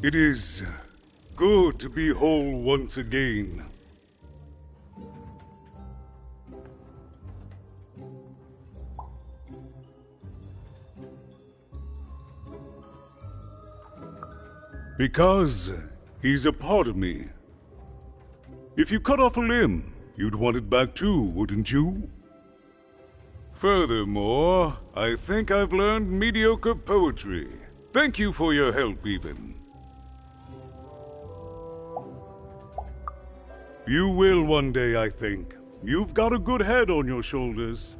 It is good to be whole once again. Because he's a part of me. If you cut off a limb, you'd want it back too, wouldn't you? Furthermore, I think I've learned mediocre poetry. Thank you for your help, even. You will one day, I think. You've got a good head on your shoulders.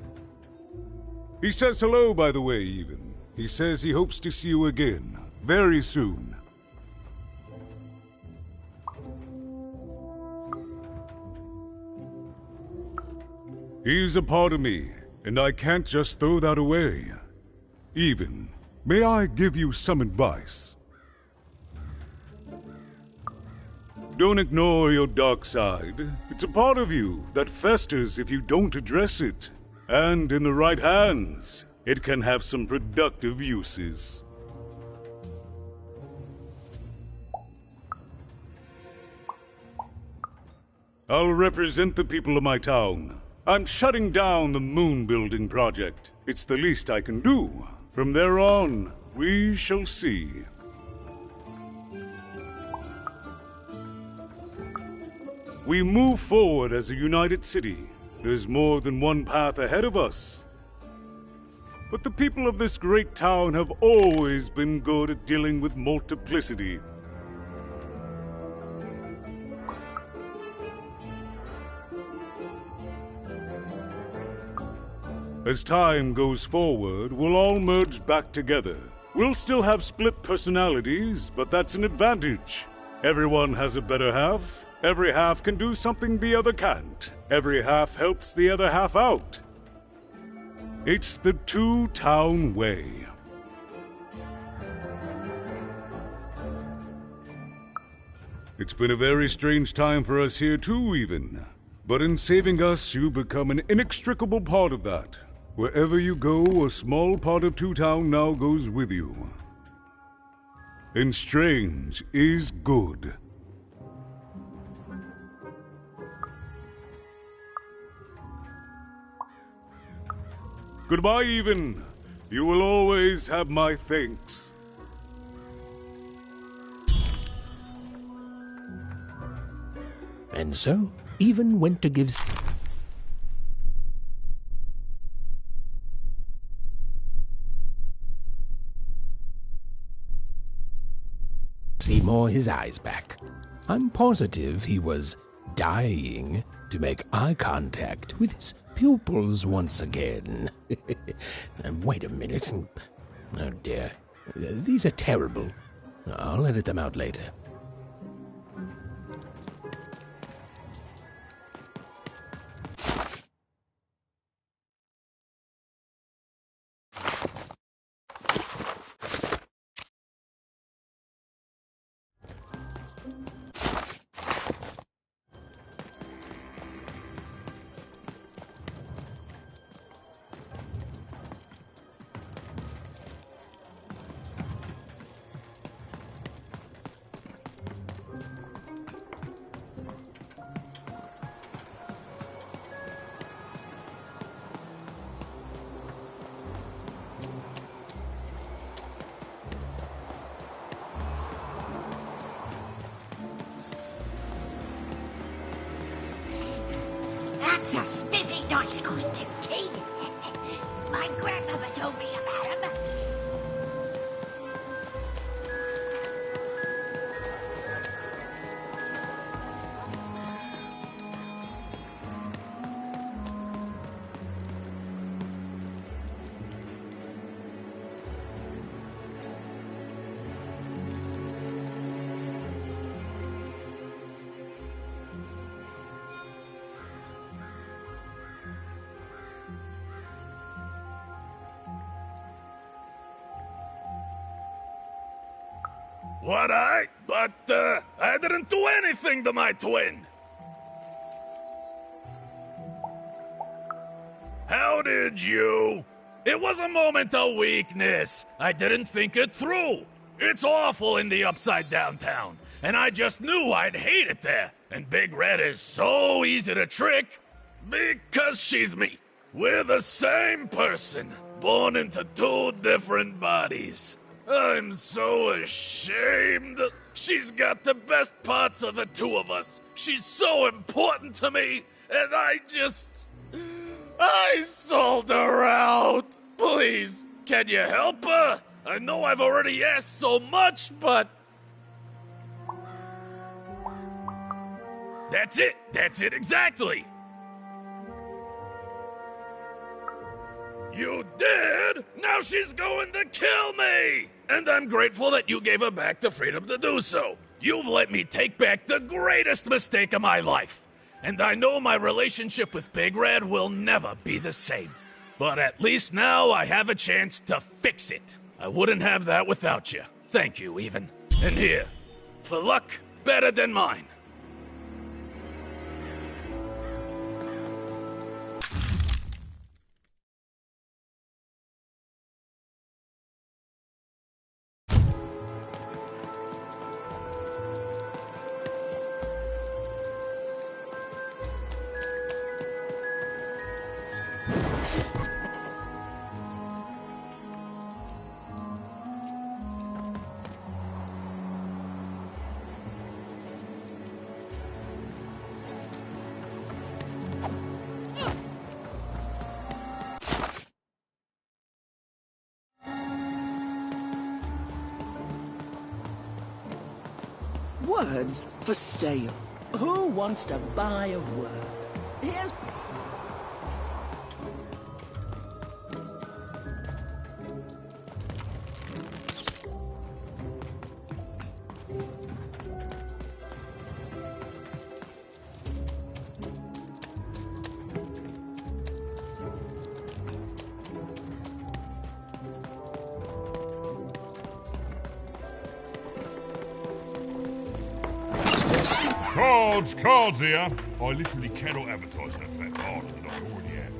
He says hello, by the way, even. He says he hopes to see you again, very soon. He's a part of me, and I can't just throw that away. Even, may I give you some advice? Don't ignore your dark side. It's a part of you that festers if you don't address it. And in the right hands, it can have some productive uses. I'll represent the people of my town. I'm shutting down the moon building project. It's the least I can do. From there on, we shall see. We move forward as a united city. There's more than one path ahead of us. But the people of this great town have always been good at dealing with multiplicity. As time goes forward, we'll all merge back together. We'll still have split personalities, but that's an advantage. Everyone has a better half. Every half can do something the other can't. Every half helps the other half out. It's the two-town way. It's been a very strange time for us here too, even. But in saving us, you become an inextricable part of that. Wherever you go, a small part of Two-Town now goes with you. And strange is good. Goodbye, even. You will always have my thanks. And so, Even went to give Seymour his eyes back. I'm positive he was dying to make eye contact with his pupils once again. Wait a minute. Oh dear. These are terrible. I'll edit them out later. That's a spiffy nice costume, kid. My grandmother told me about him. I didn't do anything to my twin. How did you? It was a moment of weakness. I didn't think it through. It's awful in the Upside Down town, and I just knew I'd hate it there. And Big Red is so easy to trick because she's me. We're the same person, born into two different bodies. I'm so ashamed. She's got the best parts of the two of us. She's so important to me, and I sold her out. Please, can you help her? I know I've already asked so much, but... That's it exactly. You did? Now she's going to kill me! And I'm grateful that you gave her back the freedom to do so. You've let me take back the greatest mistake of my life. And I know my relationship with Big Red will never be the same. But at least now I have a chance to fix it. I wouldn't have that without you. Thank you, even. And here, for luck better than mine. Words for sale. Who wants to buy a word? Here's... Cards here. I literally cannot advertise that fat card that I already have.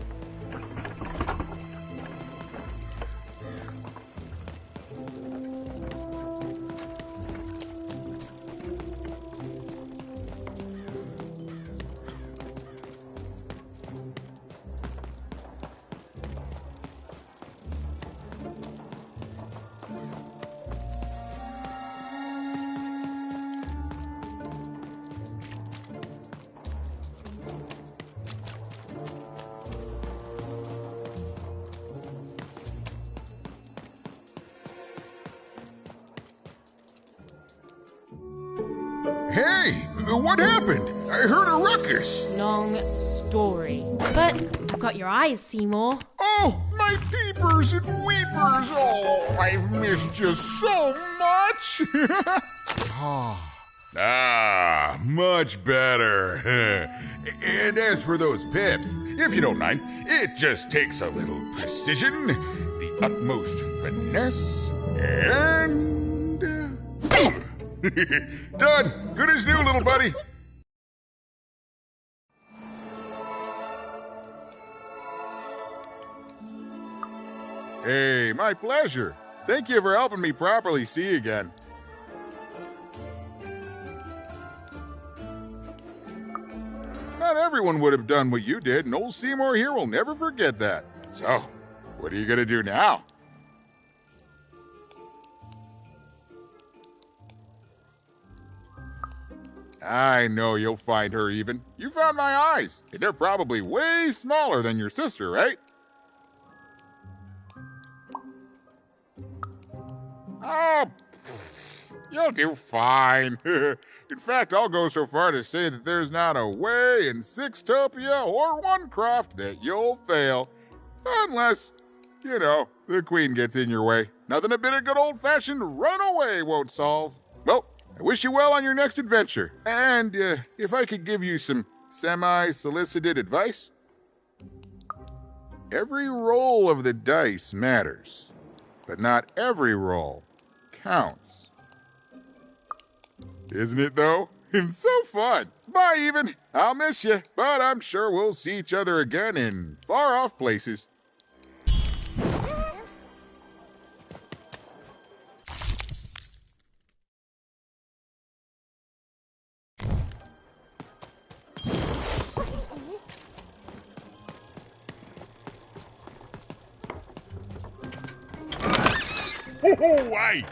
Hey, what happened? I heard a ruckus. Long story. But I've got your eyes, Seymour. Oh, my peepers and weepers. Oh, I've missed you so much. Much better. And as for those pips, if you don't mind, it just takes a little precision, the utmost finesse, and... Done. Good as new, little buddy. Hey, my pleasure. Thank you for helping me properly see again. Not everyone would have done what you did, and old Seymour here will never forget that. So, what are you gonna do now? I know you'll find her even. You found my eyes, and they're probably way smaller than your sister, right? Oh, you'll do fine. In fact, I'll go so far to say that there's not a way in Sixtopia or Onecroft that you'll fail. Unless, the Queen gets in your way. Nothing a bit of good old-fashioned runaway won't solve. Well, I wish you well on your next adventure. And if I could give you some semi-solicited advice. Every roll of the dice matters, but not every roll counts. Isn't it, though? It's so fun. Bye, even. I'll miss you, but I'm sure we'll see each other again in far-off places. Ho-ho, hey!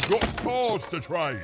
Got cards to trade.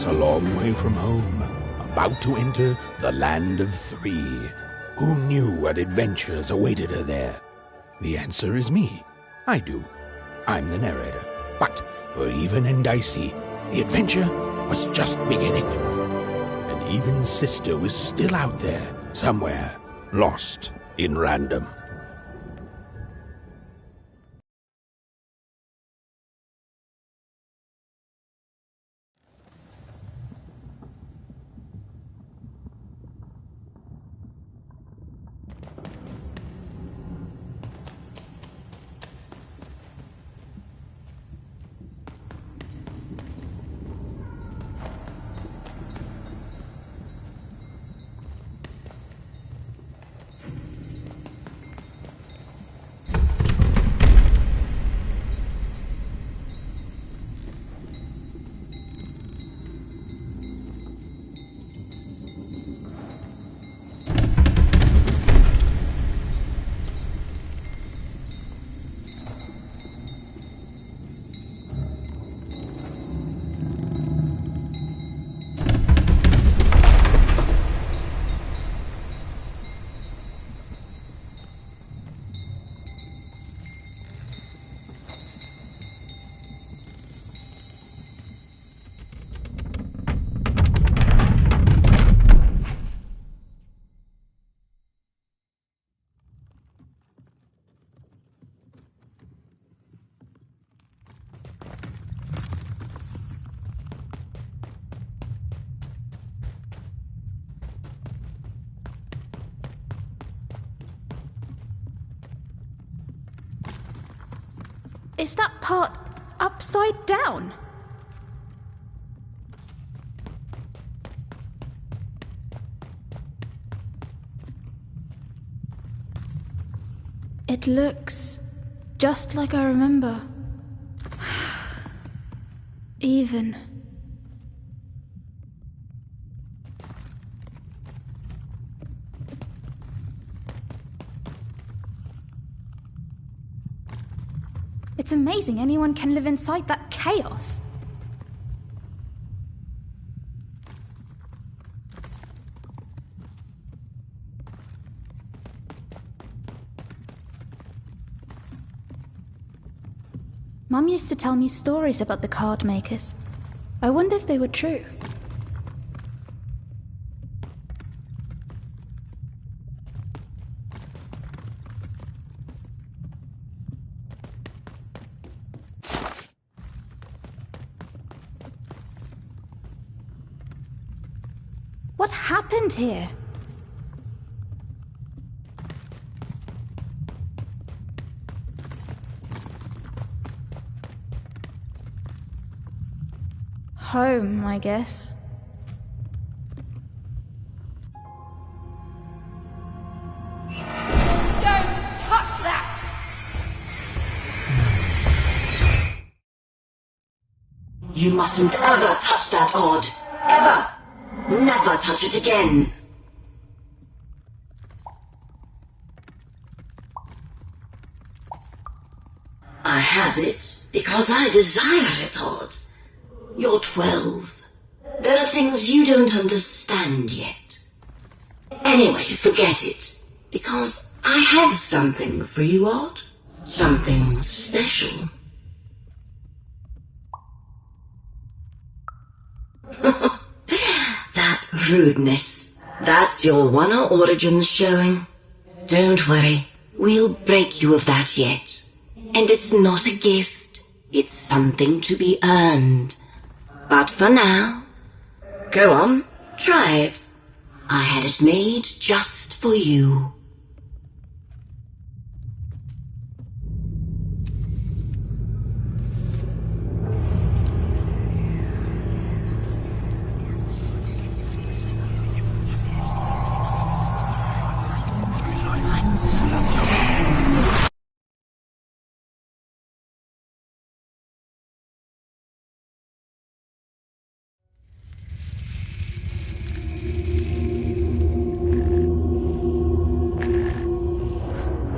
A long way from home, about to enter the Land of Three. Who knew what adventures awaited her there? The answer is me. I do. I'm the narrator. But for Even and Dicey, the adventure was just beginning. And Even's sister was still out there, somewhere, lost in random. Is that part upside down? It looks just like I remember. Even. It's amazing anyone can live inside that chaos. Mum used to tell me stories about the card makers. I wonder if they were true. What happened here? Home, I guess. Don't touch that! You mustn't ever touch that odd. Ever! Never touch it again. I have it because I desire it, Odd. You're 12. There are things you don't understand yet. Anyway, forget it. Because I have something for you, Odd. Something special. That rudeness. That's your Wonder Origins showing. Don't worry. We'll break you of that yet. And it's not a gift. It's something to be earned. But for now, go on, try it. I had it made just for you.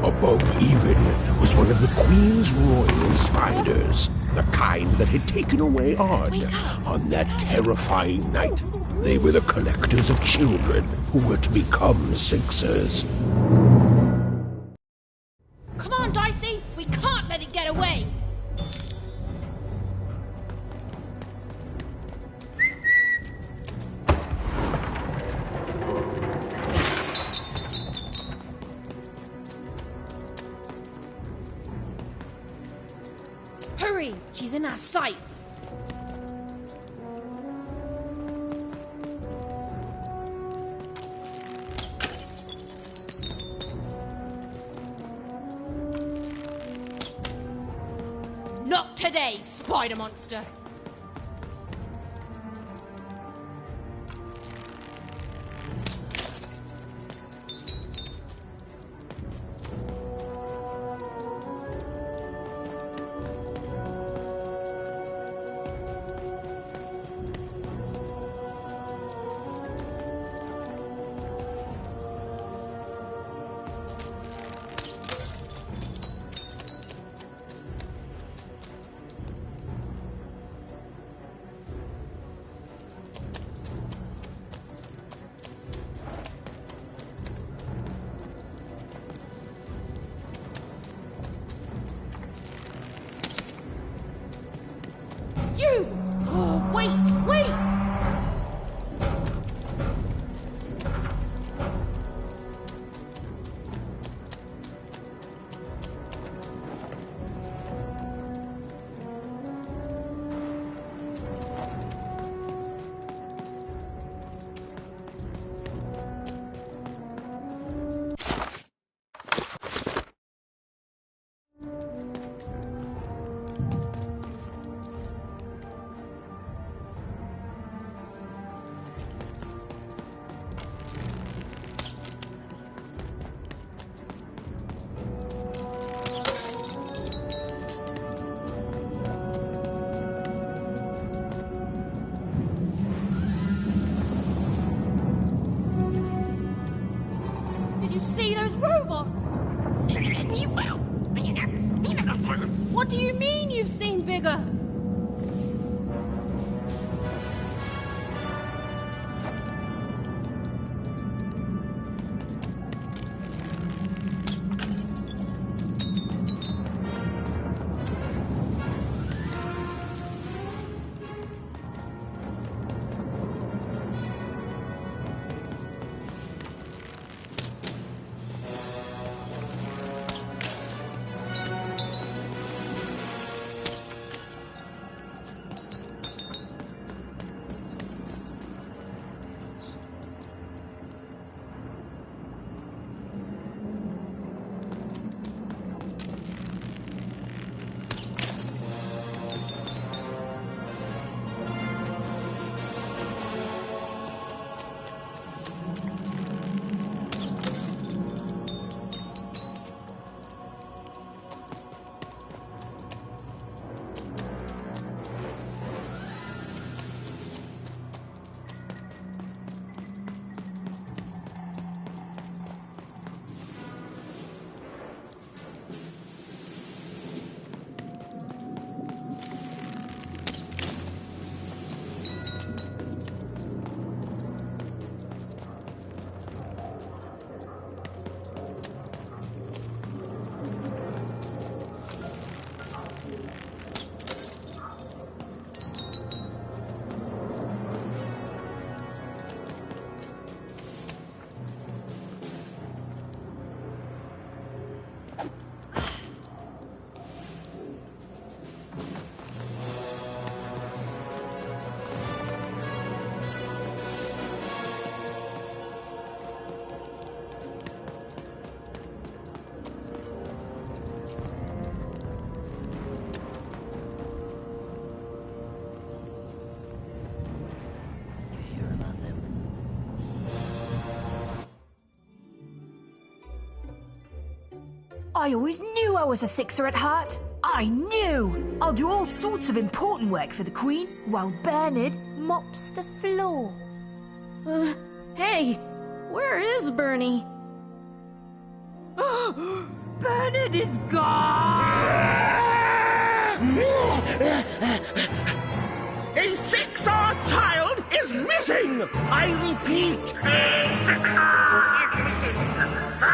Above even was one of the Queen's royal spiders, the kind that had taken away Odd on that terrifying night. They were the collectors of children who were to become Sixers. Come on, Dicey! We can't let it get away! Hurry! She's in our sights! Not today, spider monster! You! Oh, wait, wait! see those robots? What do you mean you've seen bigger? I always knew I was a sixer at heart. I knew! I'll do all sorts of important work for the Queen, while Bernard mops the floor. Hey! Where is Bernie? Bernard is gone! A six-hour child is missing! I repeat, a six-hour is missing. I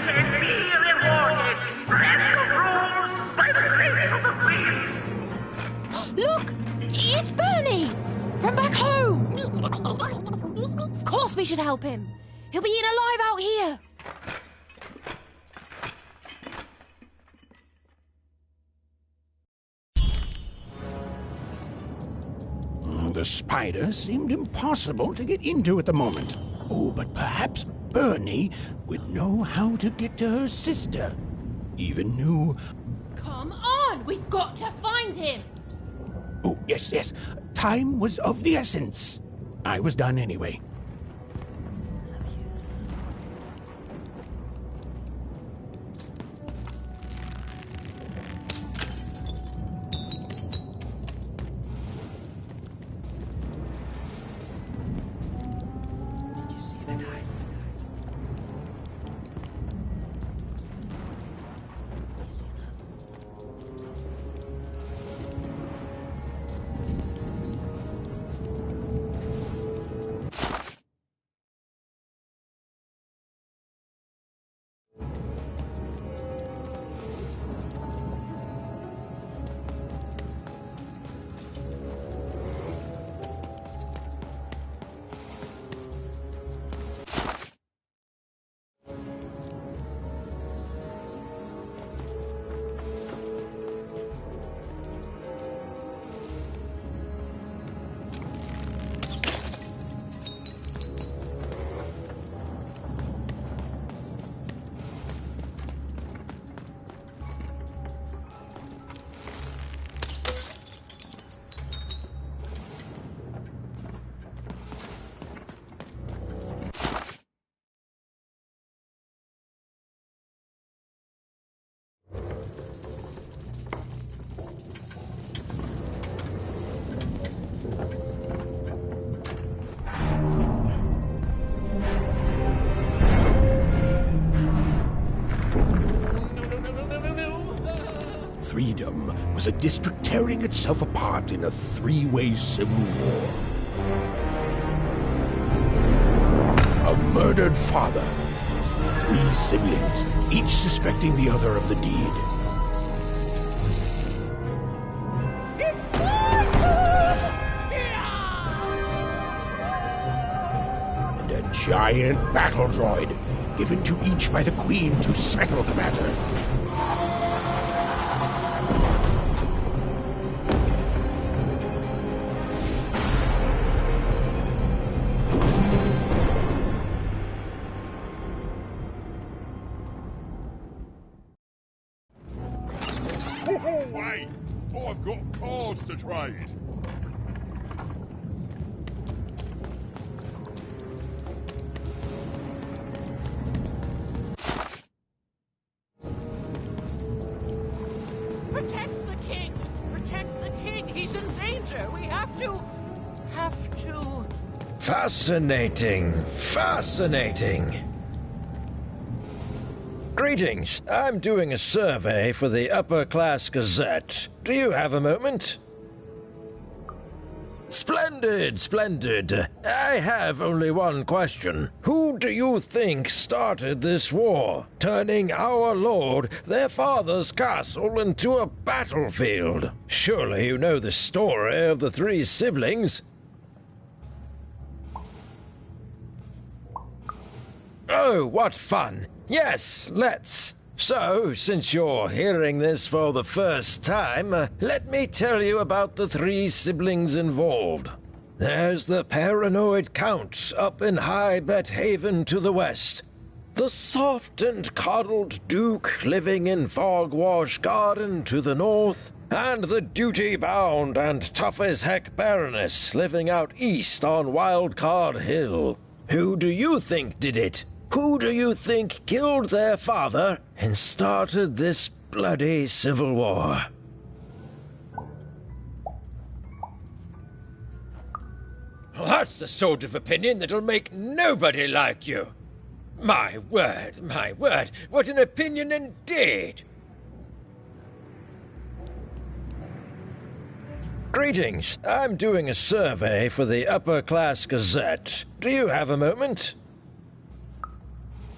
can be rewarded. Special rules by the grace of the Queen. Look! It's Bernie! From back home! Of course we should help him. He'll be eaten alive out here. The spider seemed impossible to get into at the moment. Oh, but perhaps Bernie would know how to get to her sister. Even knew... Come on! We've got to find him! Oh, yes. Time was of the essence. I was done anyway. was a district tearing itself apart in a three-way civil war. A murdered father, 3 siblings, each suspecting the other of the deed. And a giant battle droid, given to each by the Queen to settle the matter. Oh, wait! I've got cards to trade. Protect the king! Protect the king! He's in danger! We have to... Fascinating. Fascinating. Greetings. I'm doing a survey for the Upper Class Gazette. Do you have a moment? Splendid, splendid. I have only one question. Who do you think started this war, turning our lord, their father's castle, into a battlefield? Surely you know the story of the 3 siblings. Oh, what fun. Yes, let's. So, since you're hearing this for the first time, let me tell you about the 3 siblings involved. There's the paranoid Count up in High Bethaven to the west. The soft and coddled Duke living in Fogwash Garden to the north. And the duty-bound and tough-as-heck Baroness living out east on Wildcard Hill. Who do you think did it? Who do you think killed their father and started this bloody civil war? Well, that's the sort of opinion that'll make nobody like you. My word, what an opinion indeed! Greetings. I'm doing a survey for the Upper Class Gazette. Do you have a moment?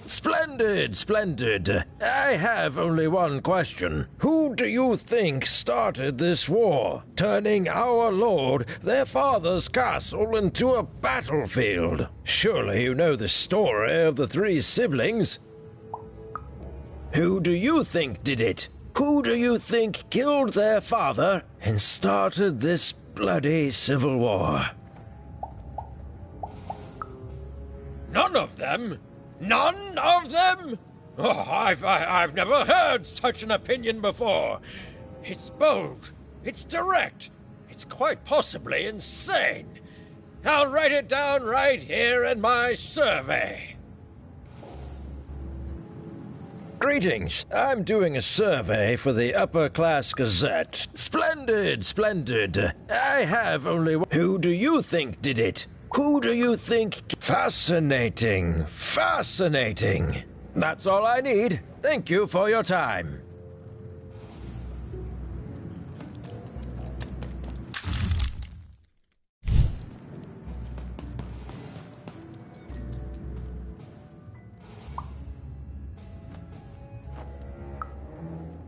Splendid, splendid. I have only one question. Who do you think started this war, turning our lord, their father's castle, into a battlefield? Surely you know the story of the 3 siblings. Who do you think did it? Who do you think killed their father and started this bloody civil war? None of them? None of them? Oh, I've never heard such an opinion before. It's bold. It's direct. It's quite possibly insane. I'll write it down right here in my survey. Greetings. I'm doing a survey for the Upper Class Gazette. Splendid, splendid. I have only one. Who do you think did it? Who do you think? Fascinating. Fascinating. That's all I need. Thank you for your time.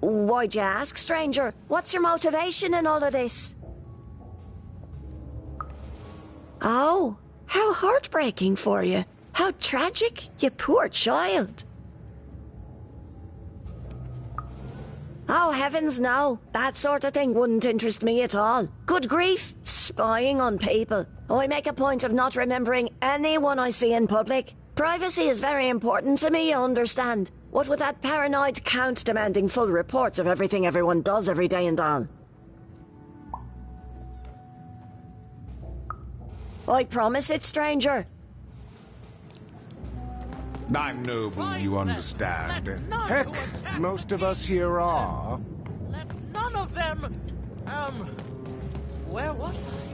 Why'd you ask, stranger? What's your motivation in all of this? Oh, how heartbreaking for you. How tragic, you poor child. Oh, heavens no. That sort of thing wouldn't interest me at all. Good grief, spying on people. I make a point of not remembering anyone I see in public. Privacy is very important to me, you understand. What with that paranoid Count demanding full reports of everything everyone does every day and all. I promise it, stranger. I'm noble, you understand. Heck, most of us here are. Let none of them... where was I?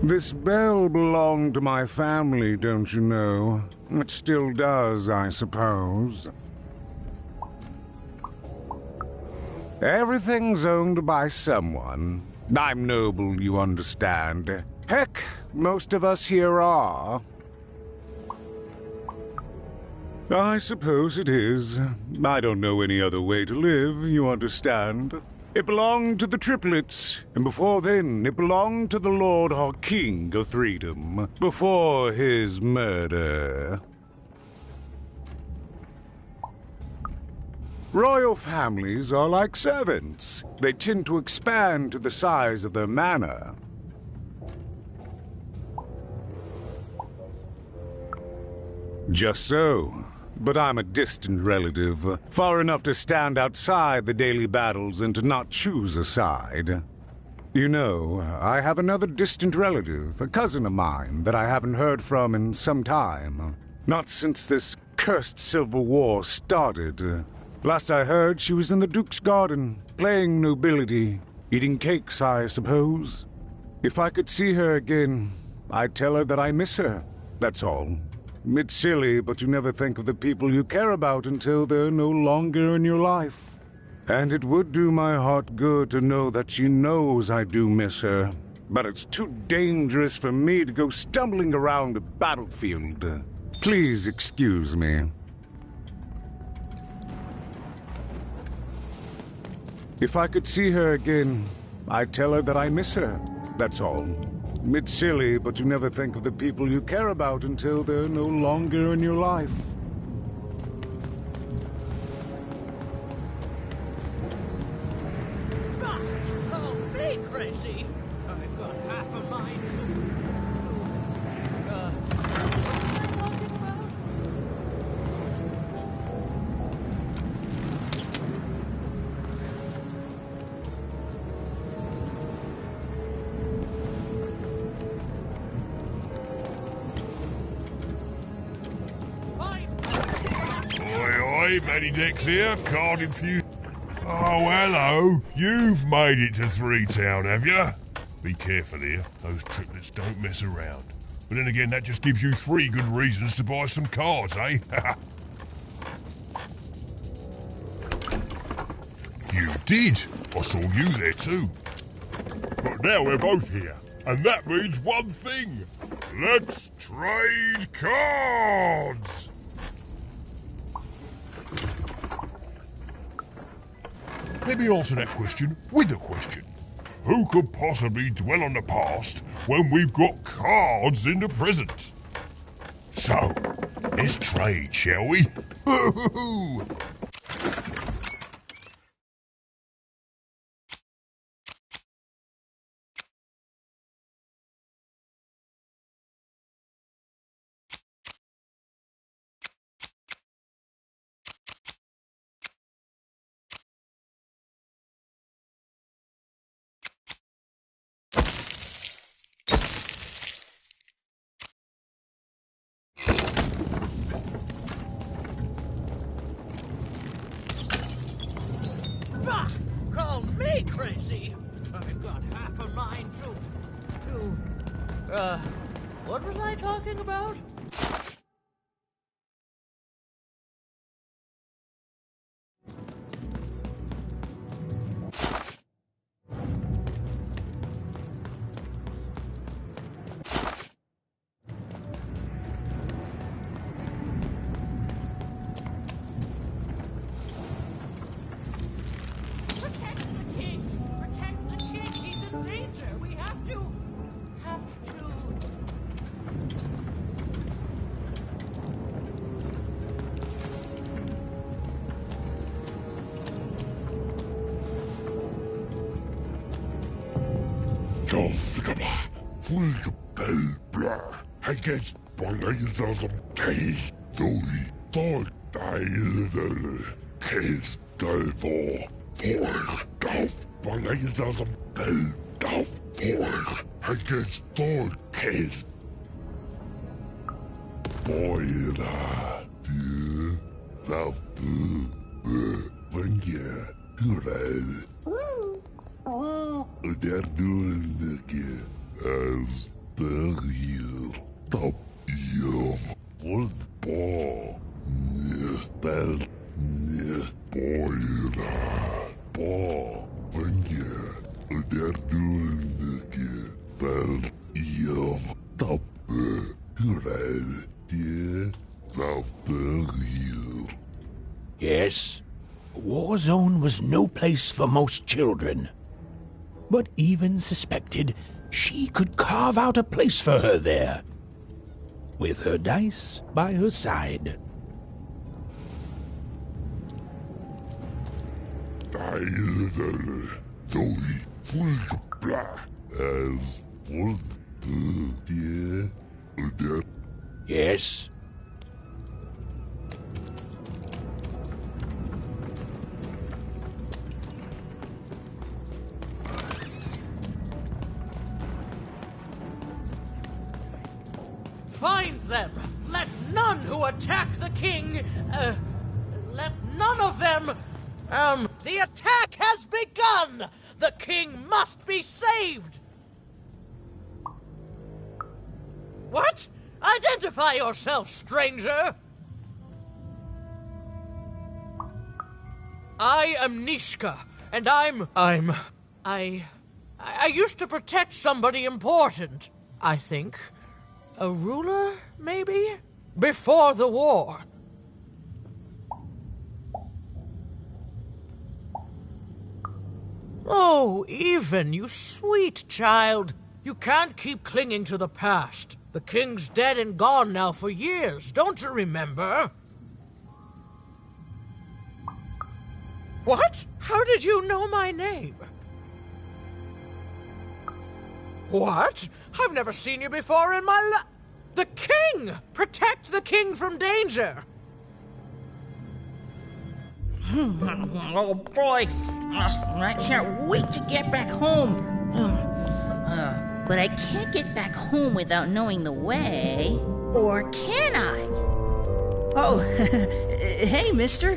This bell belonged to my family, don't you know? It still does, I suppose. Everything's owned by someone. I'm noble, you understand. Heck, most of us here are. I suppose it is. I don't know any other way to live, you understand. It belonged to the triplets, and before then it belonged to the Lord or King of Freedom, before his murder. Royal families are like servants. They tend to expand to the size of their manor. Just so. But I'm a distant relative, far enough to stand outside the daily battles and to not choose a side. You know, I have another distant relative, a cousin of mine, that I haven't heard from in some time. Not since this cursed civil war started. Last I heard, she was in the Duke's garden, playing nobility, eating cakes, I suppose. If I could see her again, I'd tell her that I miss her, that's all. It's silly, but you never think of the people you care about until they're no longer in your life. And it would do my heart good to know that she knows I do miss her. But it's too dangerous for me to go stumbling around a battlefield. Please excuse me. If I could see her again, I'd tell her that I miss her, that's all. It's silly, but you never think of the people you care about until they're no longer in your life. Oh, me crazy! I've got half a mind to... what am I talking about? Matty Dex here, card infused. Oh, hello. You've made it to Three Town, have you? Be careful here. Those triplets don't mess around. But then again, that just gives you 3 good reasons to buy some cards, eh? You did. I saw you there too. But now we're both here, and that means one thing. Let's trade cards! Let me answer that question with a question. Who could possibly dwell on the past when we've got cards in the present? So, let's trade, shall we? Call me crazy. I've got half a mind to... what was I talking about? Against Bangayism Case Doi Thought Case Delvo Fork Duff Bangayism Del Duff Fork Against Thought Case Boyla Dear South Vengia Hured They're doing again as the year. Top yum. Football. Bell. Boy. Ball. Yes, a war zone was no place for most children. But Even suspected she could carve out a place for her there, with her dice by her side. Yes. Find them! Let none who attack the king, let none of them, the attack has begun! The king must be saved! What? Identify yourself, stranger! I am Nishka, and I used to protect somebody important, I think. A ruler, maybe? Before the war. Oh, Even, you sweet child. You can't keep clinging to the past. The king's dead and gone now for years, don't you remember? What? How did you know my name? What? I've never seen you before in my life. The king! Protect the king from danger! Oh boy, I can't wait to get back home. But I can't get back home without knowing the way. Or can I? Oh, hey, mister.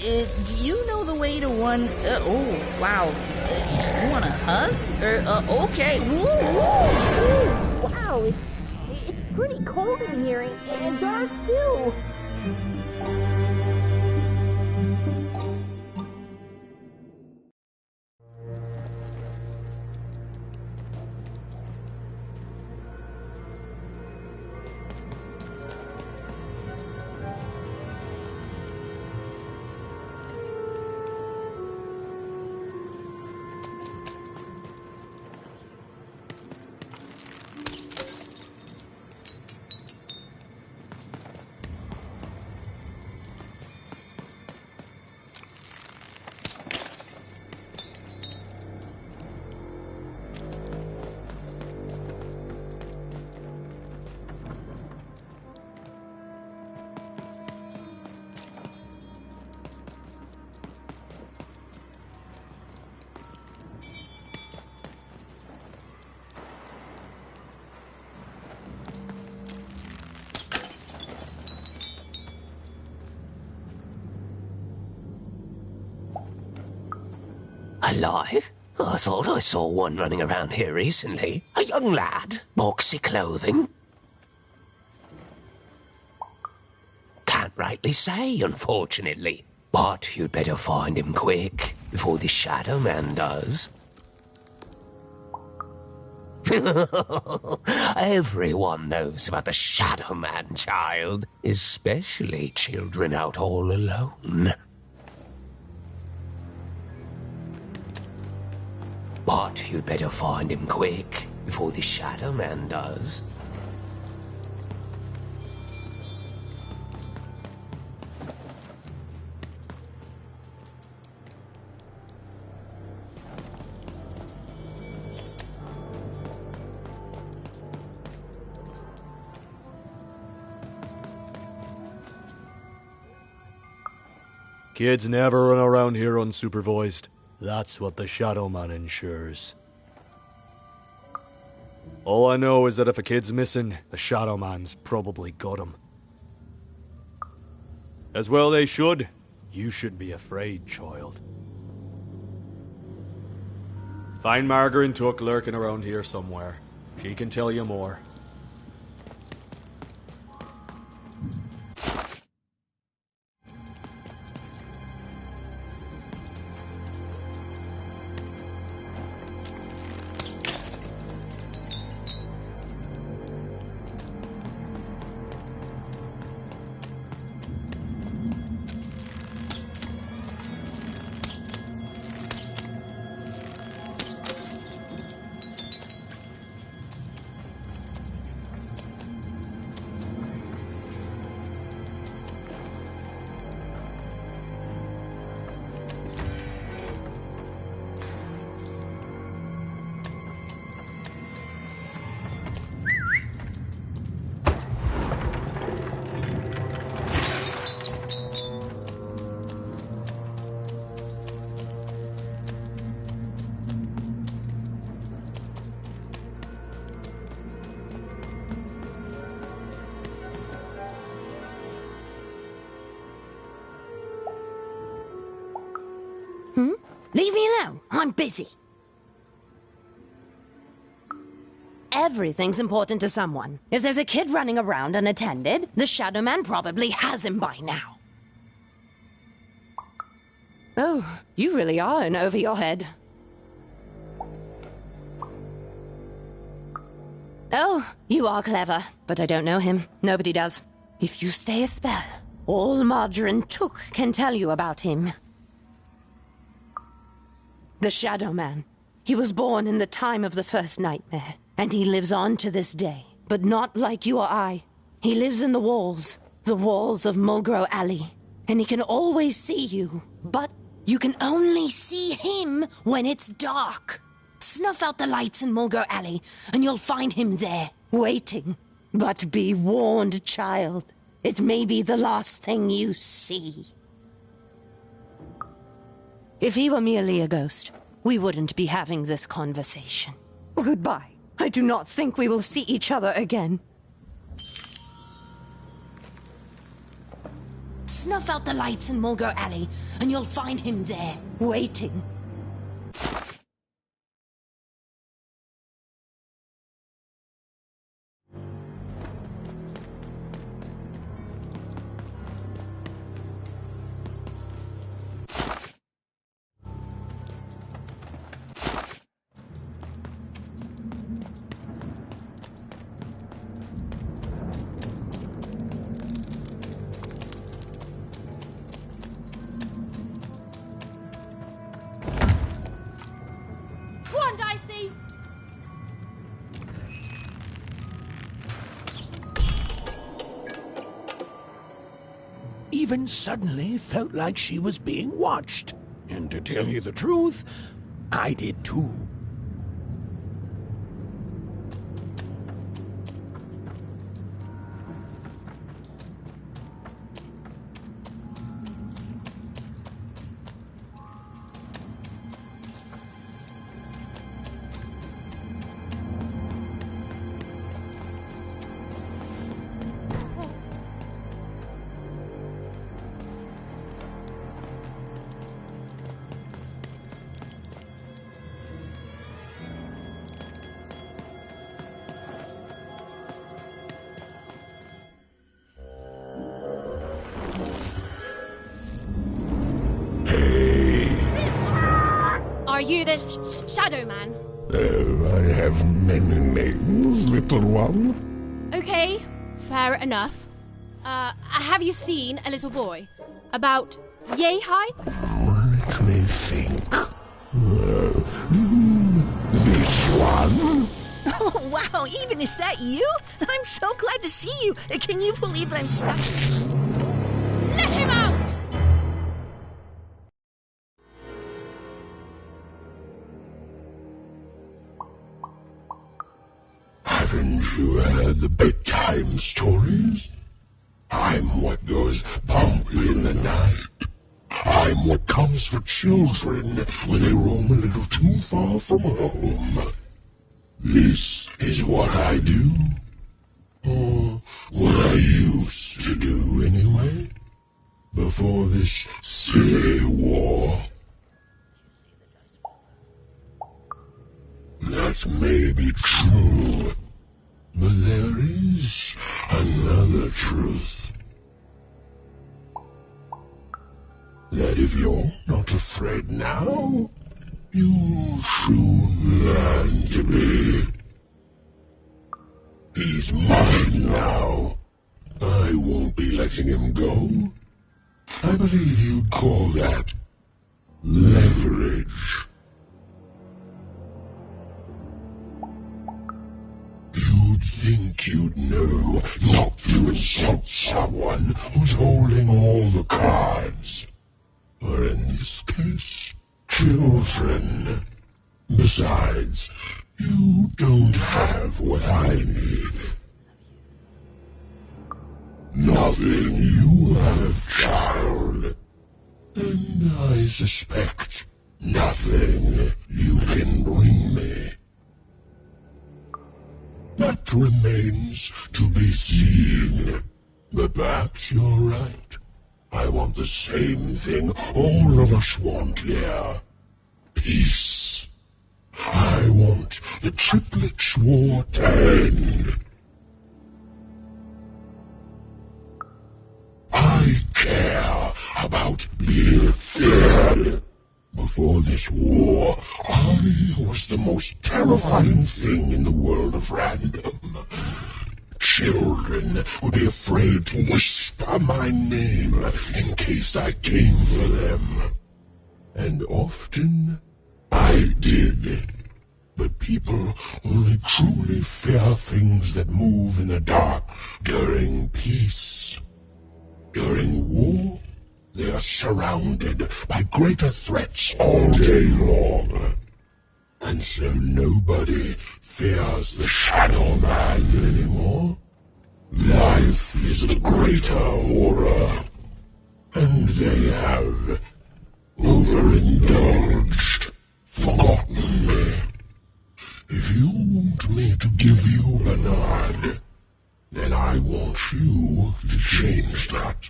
Do you know the way to one... oh, wow. You want a hug? Okay. Woo, woo, woo. Wow, it's pretty cold in here and dark, too. Alive? I thought I saw one running around here recently. A young lad, boxy clothing. Can't rightly say, unfortunately. But you'd better find him quick, before the Shadow Man does. Everyone knows about the Shadow Man, child. Especially children out all alone. But you'd better find him quick, before the Shadow Man does. Kids never run around here unsupervised. That's what the Shadow Man ensures. All I know is that if a kid's missing, the Shadow Man's probably got him. As well they should. You shouldn't be afraid, child. Find Margaret and Tuck lurking around here somewhere. She can tell you more. I'm busy. Everything's important to someone. If there's a kid running around unattended, the Shadow Man probably has him by now. Oh, you really are in over your head. Oh, you are clever, but I don't know him. Nobody does. If you stay a spell, all Margarine Took can tell you about him. The Shadow Man. He was born in the time of the first nightmare, and he lives on to this day. But not like you or I. He lives in the walls of Mulgrow Alley. And he can always see you, but you can only see him when it's dark. Snuff out the lights in Mulgrow Alley, and you'll find him there, waiting. But be warned, child. It may be the last thing you see. If he were merely a ghost, we wouldn't be having this conversation. Goodbye. I do not think we will see each other again. Snuff out the lights in Mulgrow Alley, and you'll find him there, waiting. Even suddenly felt like she was being watched. And to tell you the truth, I did too. Are you the Shadow Man? I have many names, little one. Okay, fair enough. Have you seen a little boy? About yay high? Let me think. This one? Oh, wow, even is that you? I'm so glad to see you. Can you believe that I'm stuck? Let him out! Haven't you heard the bedtime stories? I'm what goes bump in the night. I'm what comes for children when they roam a little too far from home. This is what I do. Or what I used to do anyway. Before this silly war. That may be true. But there is another truth. That if you're not afraid now, you'll soon learn to be. He's mine now. I won't be letting him go. I believe you'd call that leverage. You'd think you'd know not to insult someone who's holding all the cards. Or in this case, children. Besides, you don't have what I need. Nothing you have, child. And I suspect nothing you can bring me. That remains to be seen. But perhaps you're right. I want the same thing all of us want here. peace. I want the Triplets' War to end. I care about being feared. Before this war, I was the most terrifying thing in the world of random. Children would be afraid to whisper my name in case I came for them. And often, I did. But people only truly fear things that move in the dark during peace. During war, they are surrounded by greater threats all day long. And so nobody fears the Shadow Man anymore. Life is a greater horror. And they have overindulged, forgotten me. If you want me to give you Bernard, then I want you to change that.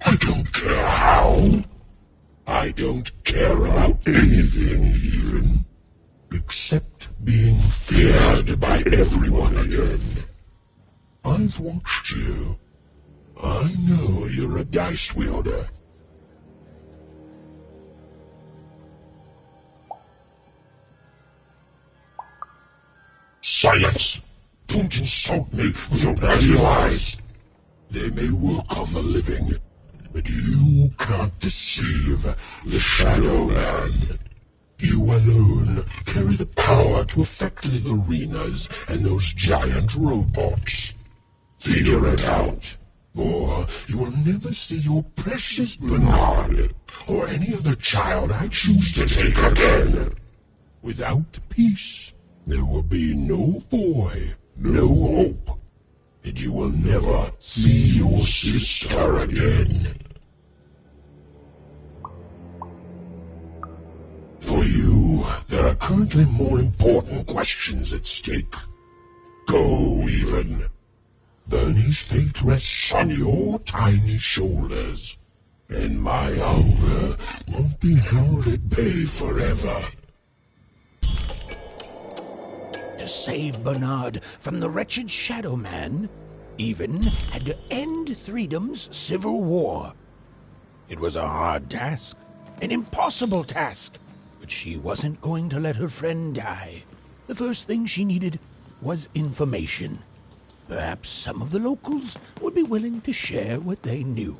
I don't care how. I don't care about anything even, except being feared by everyone again. I've watched you. I know you're a dice wielder. Silence! Don't insult me with your dirty lies. They may work on the living, but you can't deceive the Shadow Man. You alone carry the power to affect the arenas and those giant robots. Figure it out, or you will never see your precious Bernard or any other child I choose to take again. Without peace, there will be no boy, no hope, and you will never see your sister again. For you, there are currently more important questions at stake. Go, even. Bernie's fate rests on your tiny shoulders, and my hunger won't be held at bay forever. To save Bernard from the wretched Shadow Man, Even had to end Threedom's civil war. It was a hard task, an impossible task, but she wasn't going to let her friend die. The first thing she needed was information. Perhaps some of the locals would be willing to share what they knew.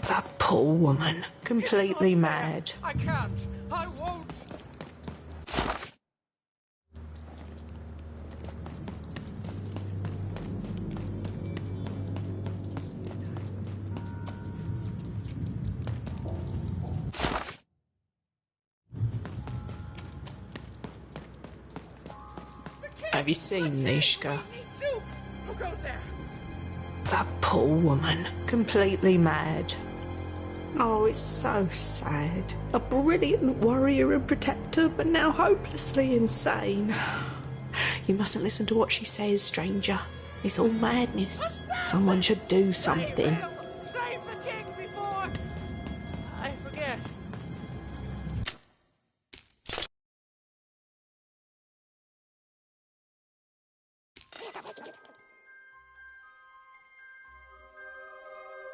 That poor woman, completely mad. I can't. I won't. Have you seen Nishka? Who goes there? That poor woman, completely mad. Oh, it's so sad. A brilliant warrior and protector, but now hopelessly insane. You mustn't listen to what she says, stranger. It's all madness. Someone should do something.